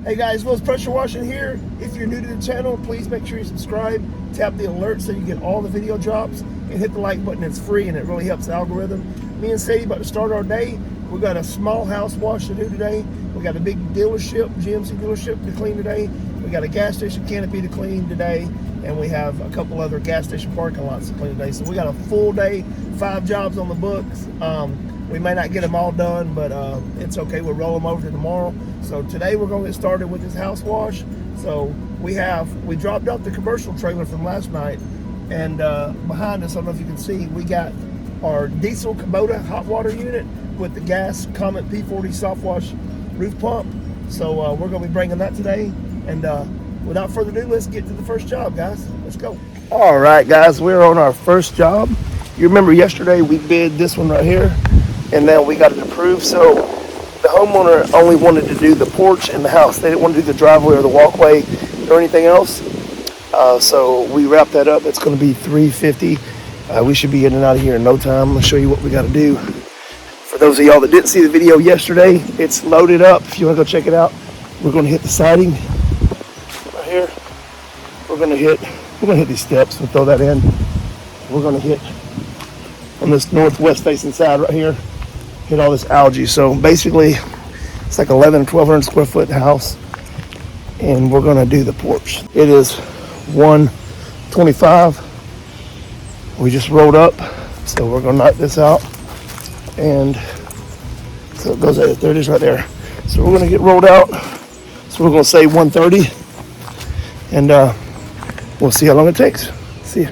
Hey guys, Will's Pressure Washing here. If you're new to the channel, please make sure you subscribe, tap the alert so you get all the video drops, and hit the like button. It's free and it really helps the algorithm. Me and Sadie about to start our day. We got a small house wash to do today. We got a big dealership, GMC dealership to clean today. We got a gas station canopy to clean today. And we have a couple other gas station parking lots to clean today. So we got a full day, 5 jobs on the books. We may not get them all done, but it's okay. We'll roll them over to tomorrow. So today we're going to get started with this house wash. So we dropped off the commercial trailer from last night, and behind us, I don't know if you can see, we got our diesel Kubota hot water unit with the gas Comet P40 soft wash roof pump. So we're going to be bringing that today. And without further ado, let's get to the first job, guys. Let's go. All right, guys, we're on our first job. You remember yesterday we bid this one right here, and then we got it approved. So the homeowner only wanted to do the porch and the house. They didn't want to do the driveway or the walkway or anything else. So we wrapped that up. It's going to be $350. We should be in and out of here in no time. I'm going to show you what we got to do. For those of y'all that didn't see the video yesterday, it's loaded up. If you want to go check it out, we're going to hit the siding right here. We're going to hit these steps. We'll throw that in. We're going to hit on this northwest facing side right here. Hit all this algae. So basically it's like 1,100 square foot house, and we're going to do the porch. It is 125. We just rolled up, so we're going to knock this out. And so it goes there, it is right there. So we're going to get rolled out. So we're going to say 130, and we'll see how long it takes. See ya.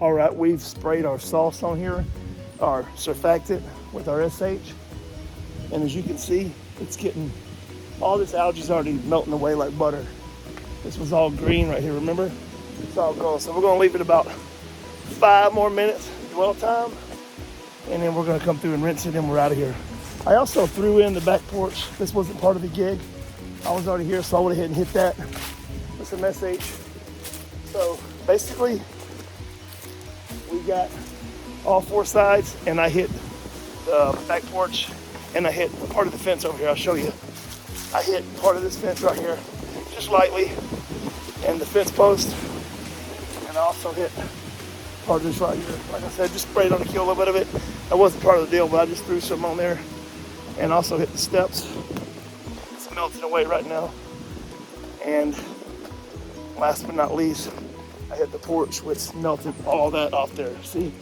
All right, we've sprayed our sauce on here, our surfactant with our SH. And as you can see, it's getting, all this algae's already melting away like butter. This was all green right here, remember? It's all gone. So we're gonna leave it about 5 more minutes dwell time, and then we're gonna come through and rinse it and we're out of here. I also threw in the back porch. This wasn't part of the gig. I was already here, so I went ahead and hit that with some SH. So basically, we got all 4 sides, and I hit the back porch, and I hit part of the fence over here. I'll show you. I hit part of this fence right here, just lightly, and the fence post, and I also hit part of this right here. Like I said, just sprayed on to kill a little bit of it. That wasn't part of the deal, but I just threw some on there, and also hit the steps. It's melting away right now. And last but not least, I hit the porch, which melted all that off there, see?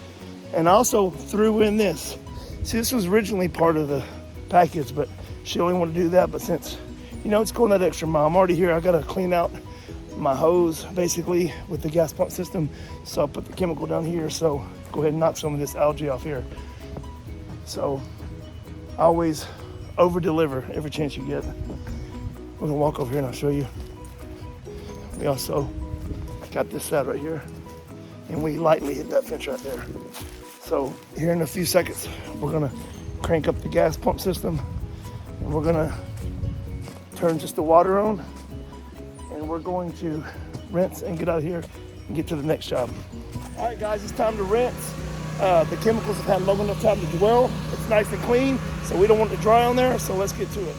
And I also threw in this. See, this was originally part of the package, but she only wanted to do that. But since, you know, it's going that extra mile, I'm already here. I gotta clean out my hose, basically, with the gas pump system. So I'll put the chemical down here. So go ahead and knock some of this algae off here. So always over-deliver every chance you get. We're gonna walk over here and I'll show you. We also got this side right here, and we lightly hit that fence right there. So here in a few seconds, we're gonna crank up the gas pump system, and we're gonna turn just the water on, and we're going to rinse and get out of here and get to the next job. All right, guys, it's time to rinse. The chemicals have had long enough time to dwell. It's nice and clean, so we don't want it to dry on there, so let's get to it.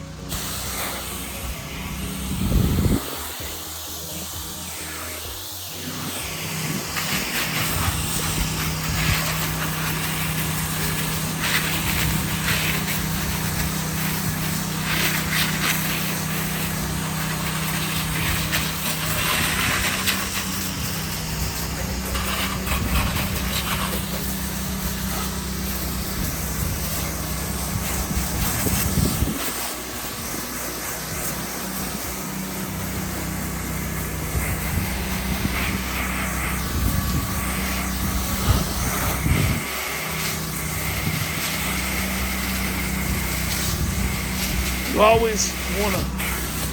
You always want to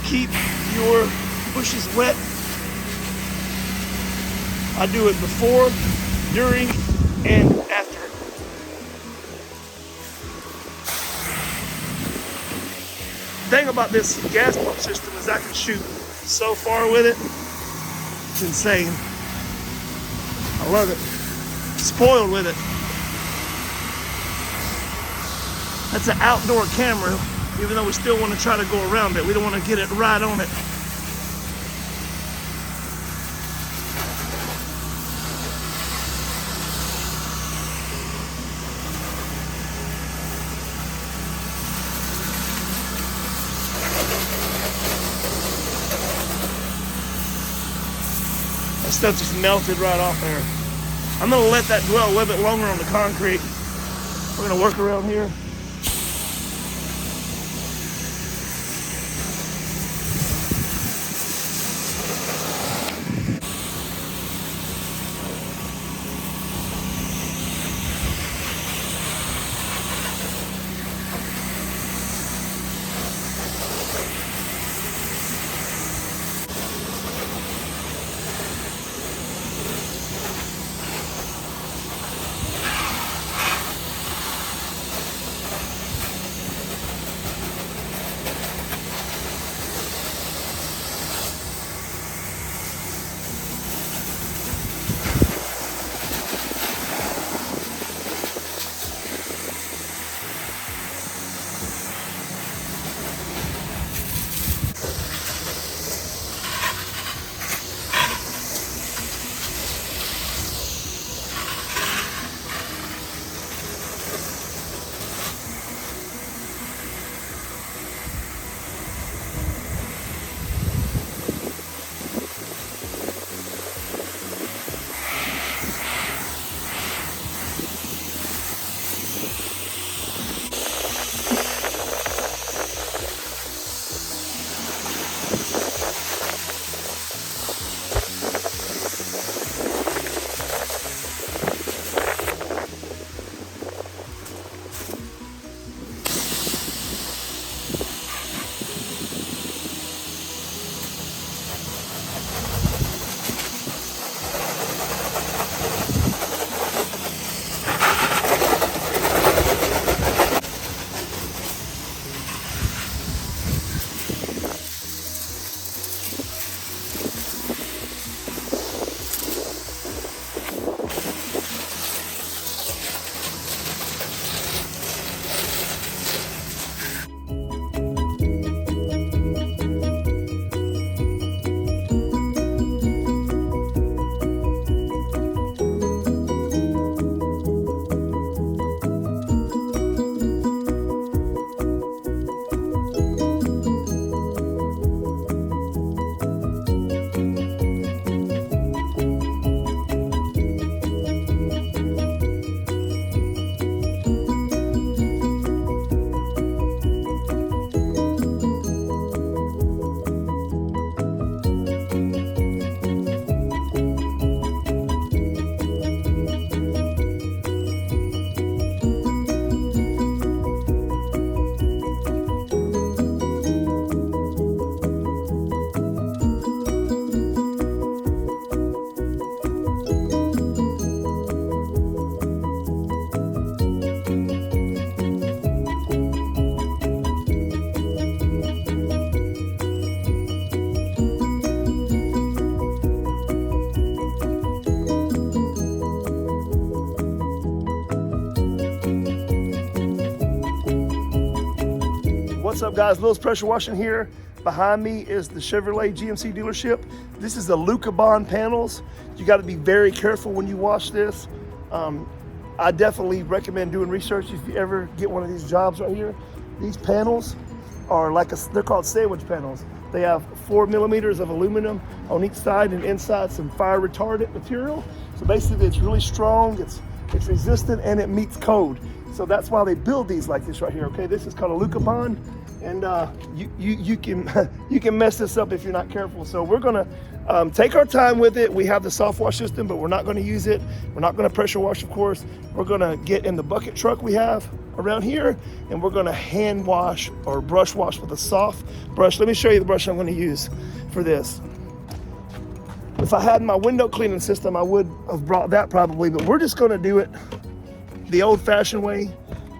keep your bushes wet. I do it before, during, and after. The thing about this gas pump system is I can shoot so far with it. It's insane. I love it. Spoiled with it. That's an outdoor camera. Even though we still want to try to go around it, we don't want to get it right on it. That stuff just melted right off there. I'm going to let that dwell a little bit longer on the concrete. We're going to work around here. What's up, guys? Lil's Pressure Washing here. Behind me is the Chevrolet GMC dealership. This is the Lucabond panels. You got to be very careful when you wash this. I definitely recommend doing research if you ever get one of these jobs right here. These panels are they're called sandwich panels. They have 4 millimeters of aluminum on each side, and inside some fire retardant material. So basically it's really strong, it's resistant, and it meets code. So that's why they build these like this right here, okay? This is called a Lucabond, and you can mess this up if you're not careful. So we're gonna take our time with it. We have the soft wash system, but we're not gonna use it. We're not gonna pressure wash, of course. We're gonna get in the bucket truck we have around here, and we're gonna hand wash or brush wash with a soft brush. Let me show you the brush I'm gonna use for this. If I had my window cleaning system, I would have brought that probably, but we're just gonna do it the old-fashioned way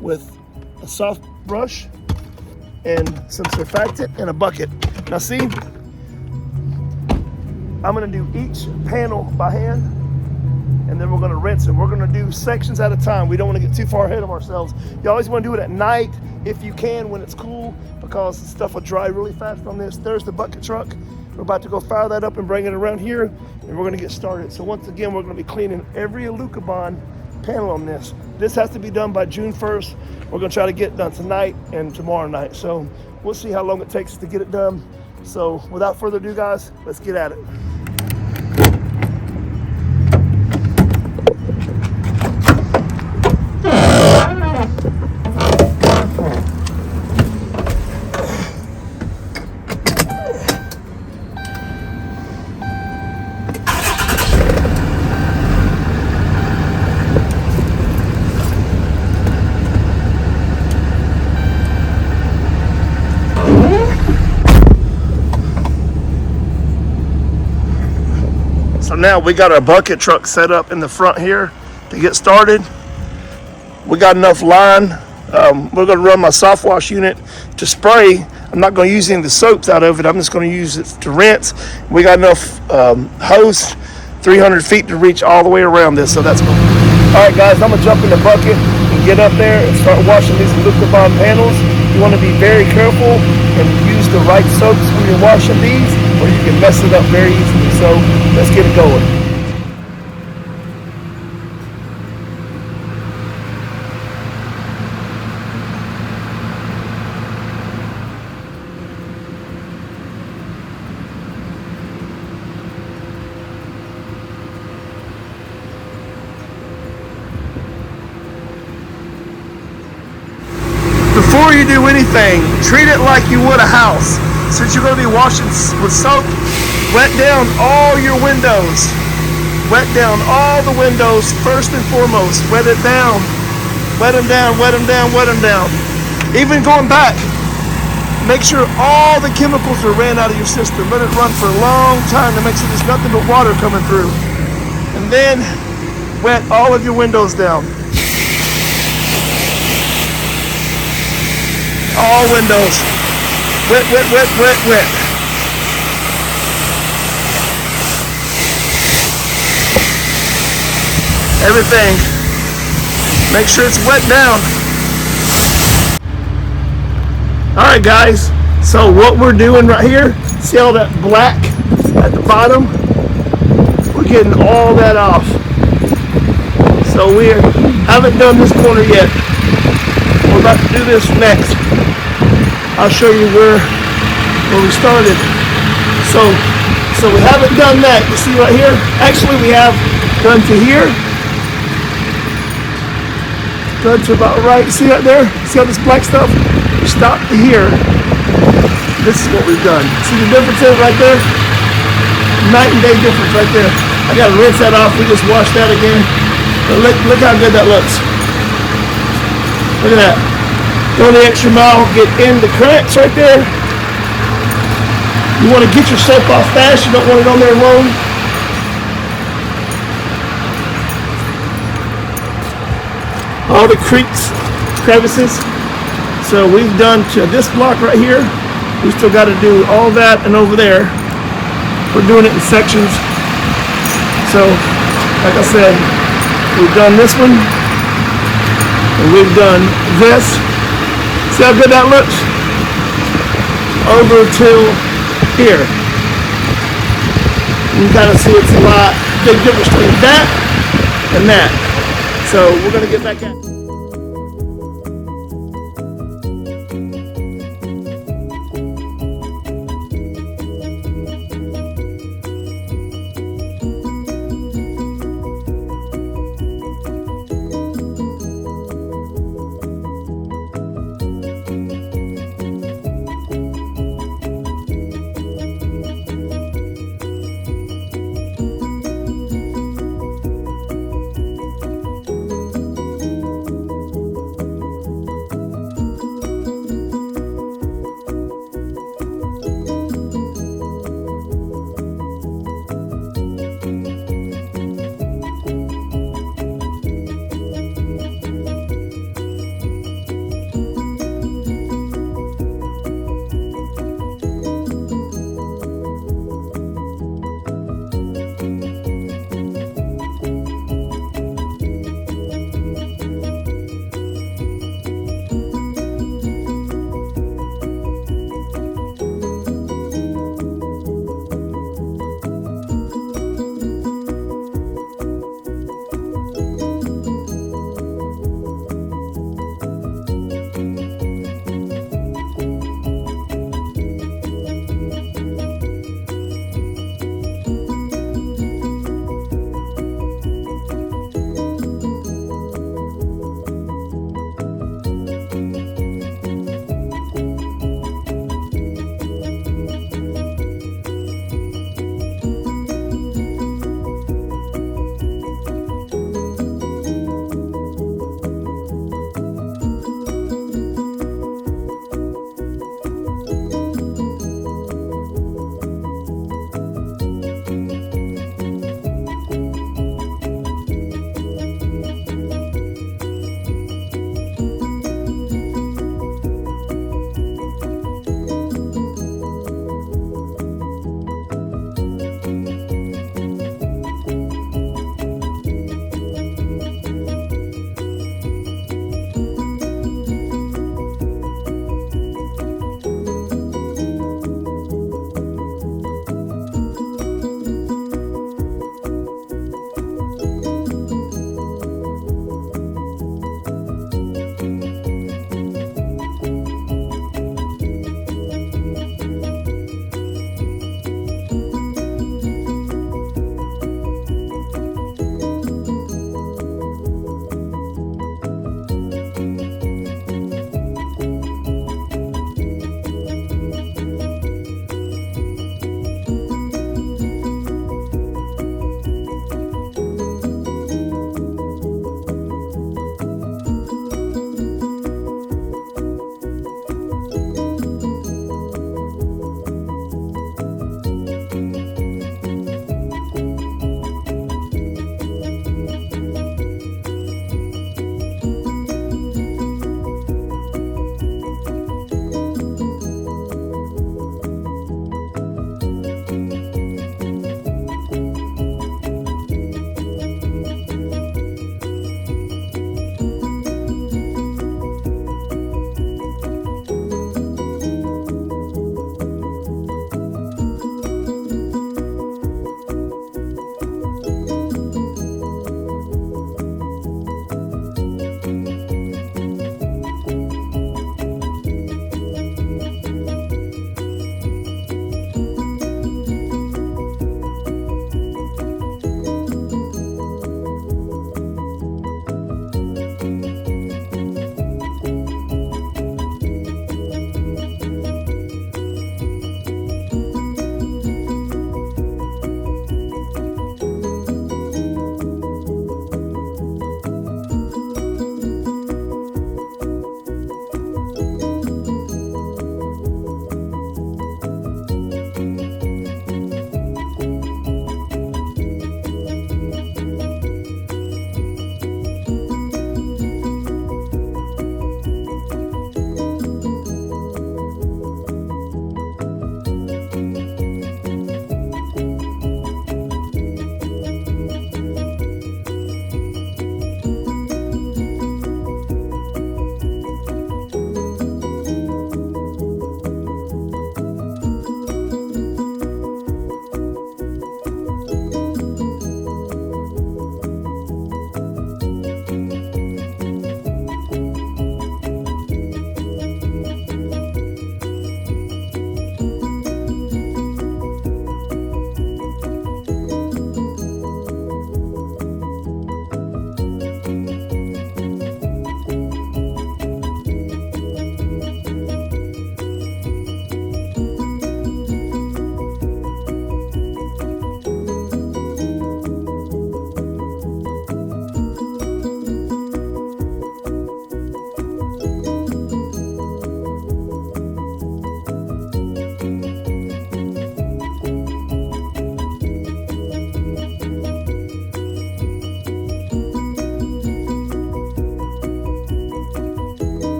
with a soft brush and some surfactant and a bucket. Now see, I'm gonna do each panel by hand, and then we're gonna rinse them. We're gonna do sections at a time. We don't wanna get too far ahead of ourselves. You always wanna do it at night if you can, when it's cool, because the stuff will dry really fast on this. There's the bucket truck. We're about to go fire that up and bring it around here, and we're gonna get started. So once again, we're gonna be cleaning every Lucabond panel on this. This has to be done by June 1st. We're gonna try to get it done tonight and tomorrow night. So we'll see how long it takes to get it done. So without further ado, guys, let's get at it. So now we got our bucket truck set up in the front here to get started. We got enough line. We're gonna run my soft wash unit to spray. I'm not gonna use any of the soaps out of it. I'm just gonna use it to rinse. We got enough hose, 300 feet to reach all the way around this, so that's cool. All right, guys, I'm gonna jump in the bucket and get up there and start washing these Lucabond panels. You wanna be very careful and use the right soaps when you're washing these, or you can mess it up very easily. So let's get it going. Before you do anything, treat it like you would a house. Since you're going to be washing with soap, wet down all your windows. Wet down all the windows first and foremost. Wet it down. Wet them down, wet them down, wet them down. Even going back, make sure all the chemicals are ran out of your system. Let it run for a long time to make sure there's nothing but water coming through. And then wet all of your windows down. All windows. Wet, wet, wet, wet, wet. Everything. Make sure it's wet down. All right, guys. So what we're doing right here, see all that black at the bottom? We're getting all that off. So we haven't done this corner yet. We're about to do this next. I'll show you where we started. So we haven't done that. You see right here? Actually, we have done to here. Done to about right. See right there? See all this black stuff? We stopped to here. This is what we've done. See the difference in it right there? Night and day difference right there. I gotta rinse that off. We just washed that again. But look how good that looks. Look at that. Go the extra mile, get in the cracks right there. You want to get your soap off fast, you don't want it on there long. All the creaks, crevices. So we've done to this block right here. We still got to do all that and over there. We're doing it in sections. So, like I said, we've done this one, and we've done this. See how good that looks? over to here. You can kind of see it's a lot big difference between that and that. So we're gonna get back at it.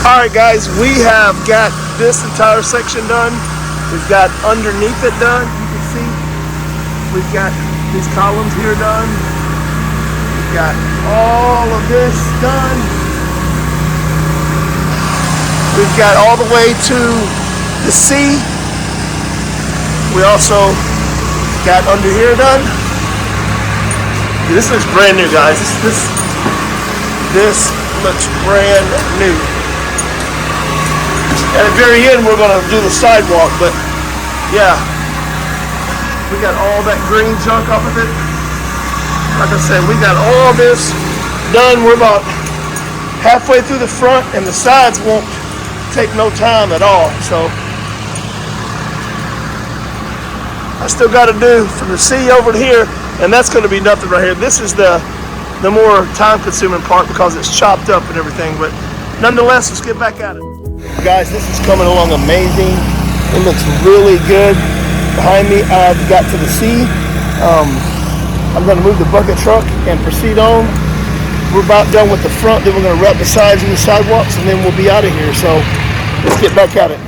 All right, guys, we have got this entire section done. We've got underneath it done. You can see we've got these columns here done. We've got all of this done. We've got all the way to the C. We also got under here done. This looks brand new, guys. This looks brand new. At the very end, we're gonna do the sidewalk, but yeah, we got all that green junk off of it. Like I said, we got all this done. We're about halfway through the front, and the sides won't take no time at all. So I still got to do from the sea over to here, and that's going to be nothing right here. This is the more time-consuming part because it's chopped up and everything. But nonetheless, let's get back at it. Guys, this is coming along amazing. It looks really good. Behind me, I've got to the sea. I'm going to move the bucket truck and proceed on. We're about done with the front, then we're going to wrap the sides and the sidewalks, and then we'll be out of here. So let's get back at it.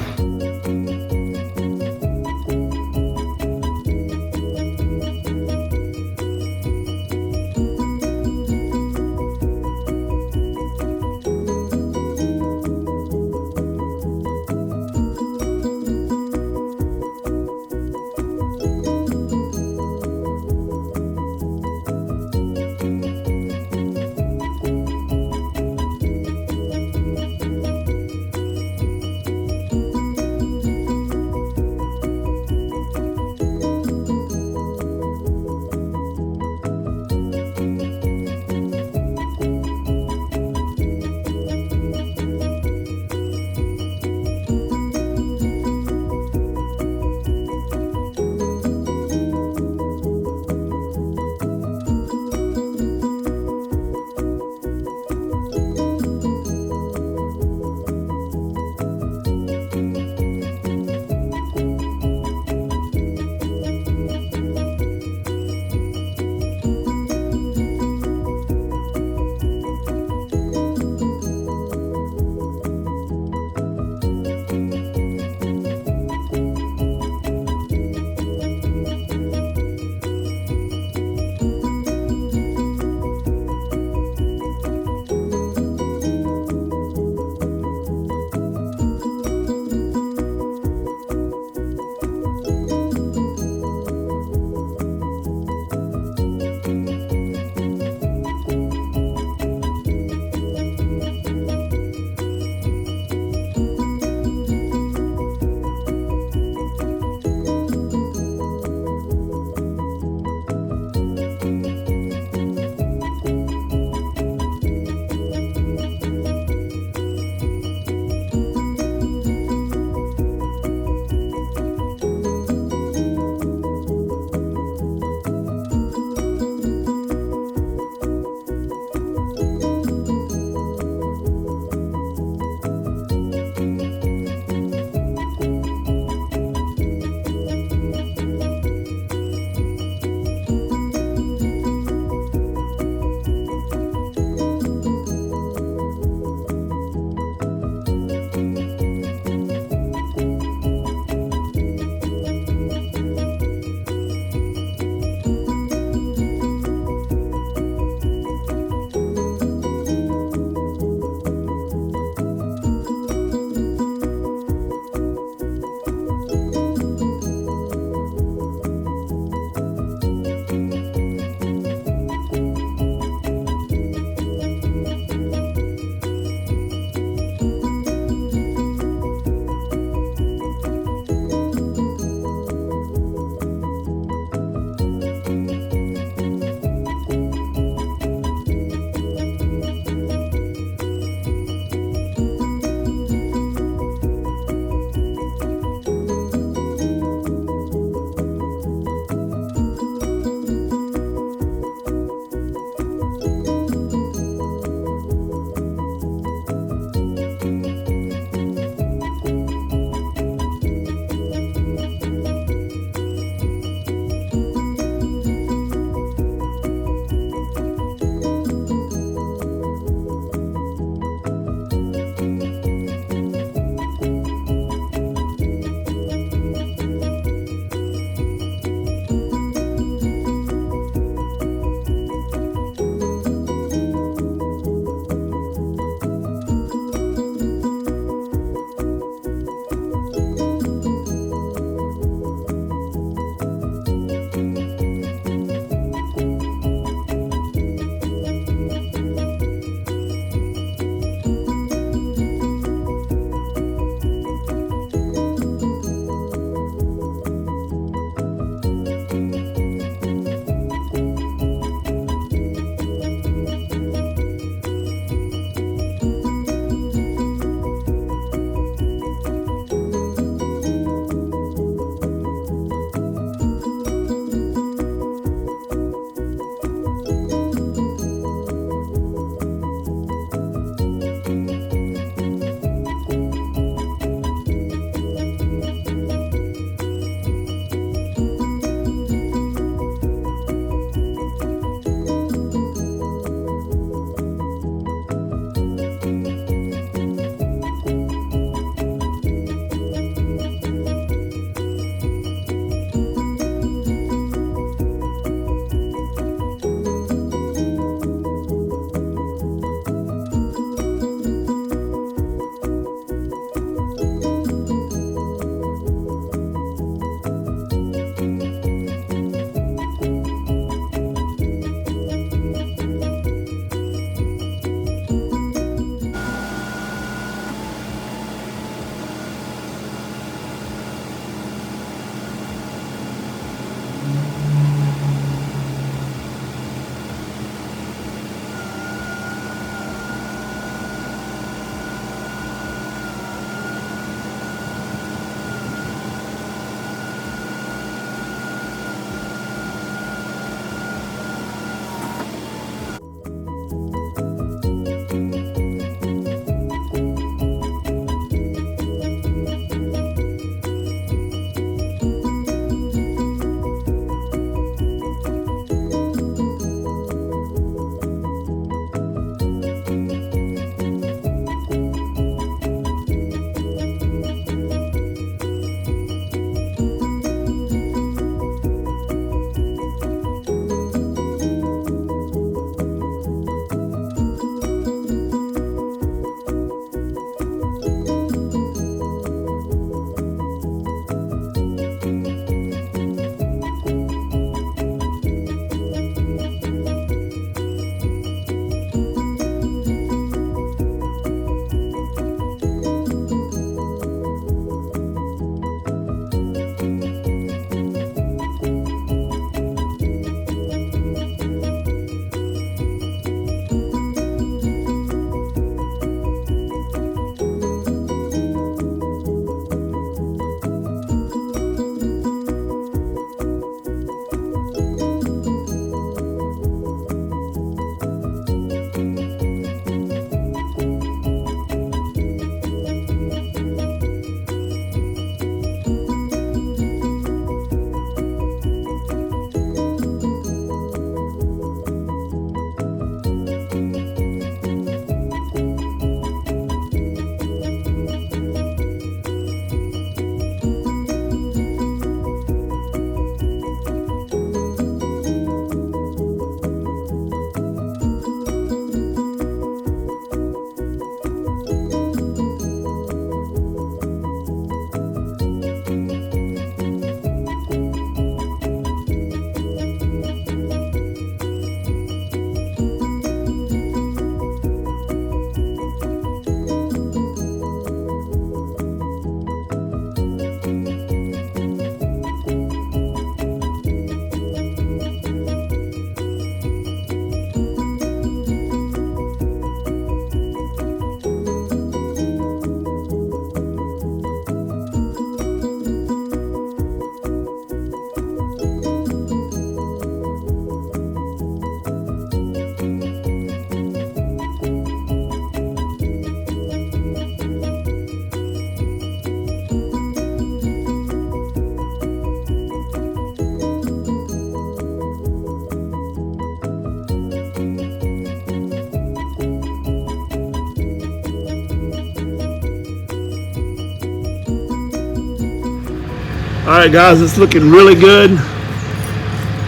All right, guys, it's looking really good.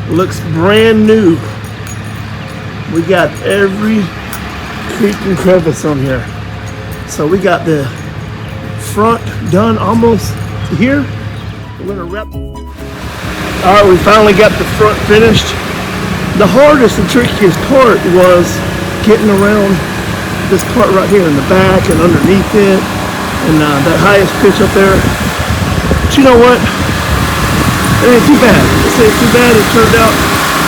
Looks brand new. We got every creek and crevice on here. So we got the front done almost here. We're gonna wrap. All right, we finally got the front finished. The hardest and trickiest part was getting around this part right here in the back and underneath it, and that highest pitch up there. But you know what? It ain't too bad. This ain't too bad. It turned out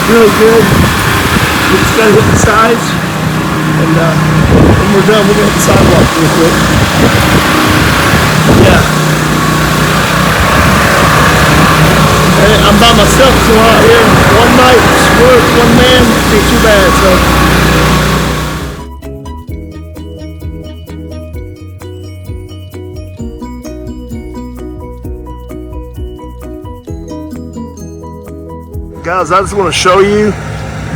really good. We just gotta hit the sides, and when we're done, we're gonna hit the sidewalk real quick. Yeah. And I'm by myself, so out here, one night's work, one man, ain't too bad. So. Guys, I just want to show you,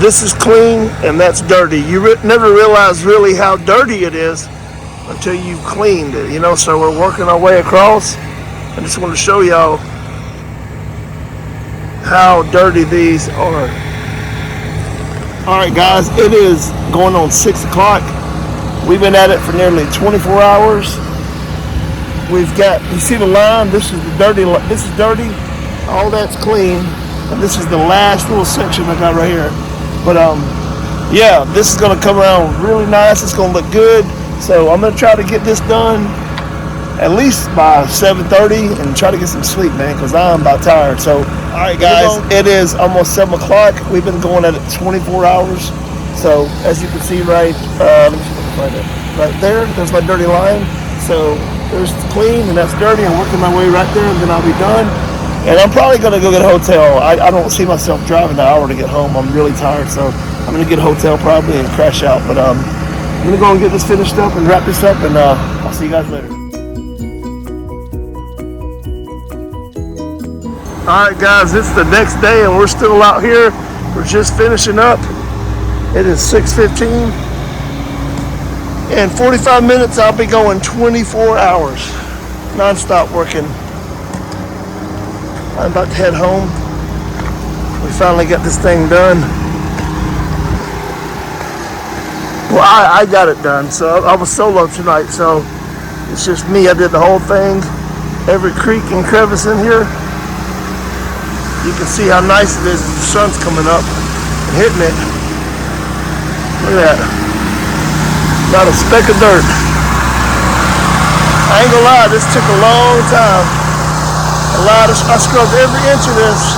this is clean and that's dirty. You never realize really how dirty it is until you've cleaned it, you know. So we're working our way across. I just want to show y'all how dirty these are. All right, guys, it is going on 6 o'clock. We've been at it for nearly 24 hours. We've got, you see the line? This is the dirty, this is dirty. All that's clean. And this is the last little section I got right here. But yeah, this is gonna come around really nice. It's gonna look good. So I'm gonna try to get this done at least by 7:30 and try to get some sleep, man, because I'm about tired. So, all right, guys, it is almost 7 o'clock. We've been going at it 24 hours. So as you can see right, let me see if I can find it. Right there, there's my dirty line. So there's clean and that's dirty. I'm working my way right there and then I'll be done. And I'm probably going to go get a hotel. I don't see myself driving an hour to get home. I'm really tired, so I'm going to get a hotel probably and crash out. But I'm going to go and get this finished up and wrap this up, and I'll see you guys later. All right, guys, it's the next day, and we're still out here. We're just finishing up. It is 6:15. In 45 minutes, I'll be going 24 hours, non-stop working. I'm about to head home. We finally got this thing done. Well, I got it done. So I was solo tonight. So it's just me. I did the whole thing. Every creek and crevice in here. You can see how nice it is as the sun's coming up and hitting it. Look at that. Not a speck of dirt. I ain't gonna lie, this took a long time. I scrubbed every inch of this.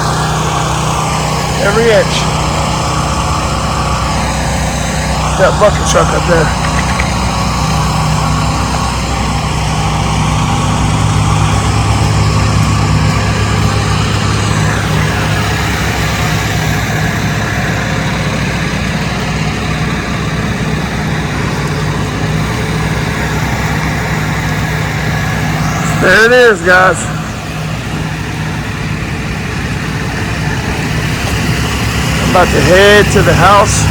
Every inch. That bucket truck up there. There it is, guys. About to head to the house.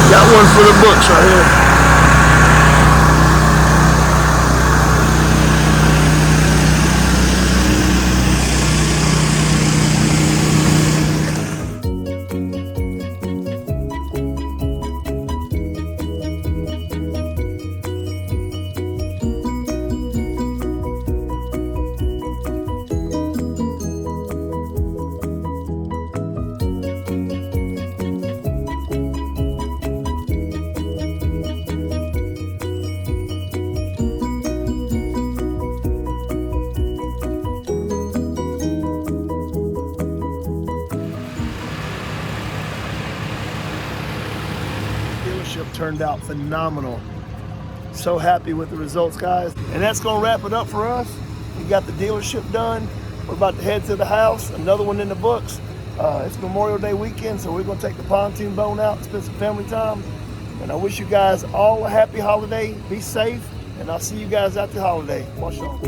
Got one for the books right here. Turned out phenomenal. So happy with the results, guys. And that's gonna wrap it up for us. We got the dealership done. We're about to head to the house. Another one in the books. It's Memorial Day weekend, so we're gonna take the pontoon boat out and spend some family time. And I wish you guys all a happy holiday. Be safe, and I'll see you guys after the holiday. Watch on.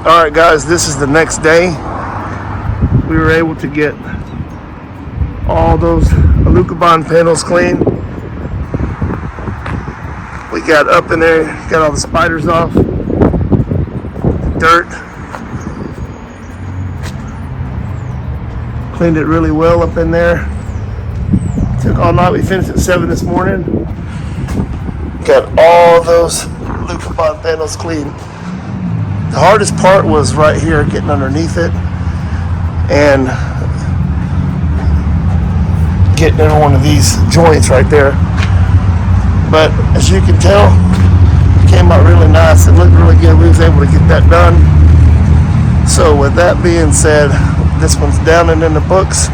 All right, guys, this is the next day. We were able to get all those Alucobond panels clean. We got up in there, got all the spiders off, dirt. Cleaned it really well up in there. Took all night. We finished at 7 this morning. Got all those Alucobond panels clean. The hardest part was right here, getting underneath it and getting in one of these joints right there. But as you can tell, it came out really nice. It looked really good. We was able to get that done. So with that being said, this one's down and in the books.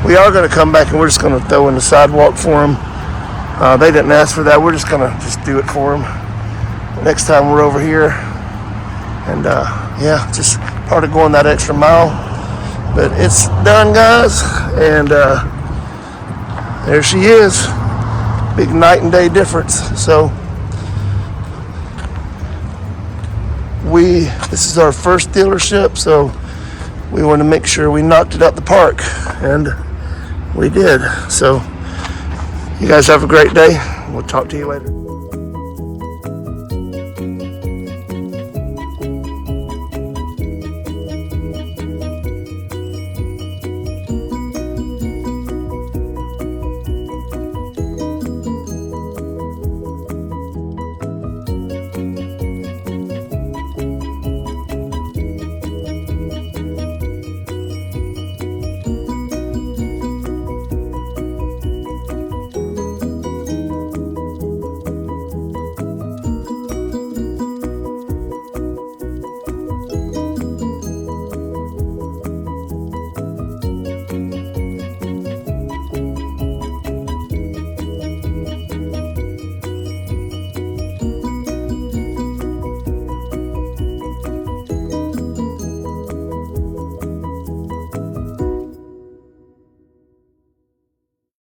We are going to come back and we're just going to throw in the sidewalk for them. They didn't ask for that. We're just going to just do it for them next time we're over here. And yeah, just part of going that extra mile. But it's done, guys. And there she is. Big night and day difference. So this is our first dealership, so we want to make sure we knocked it out the park, and we did. So you guys have a great day. We'll talk to you later.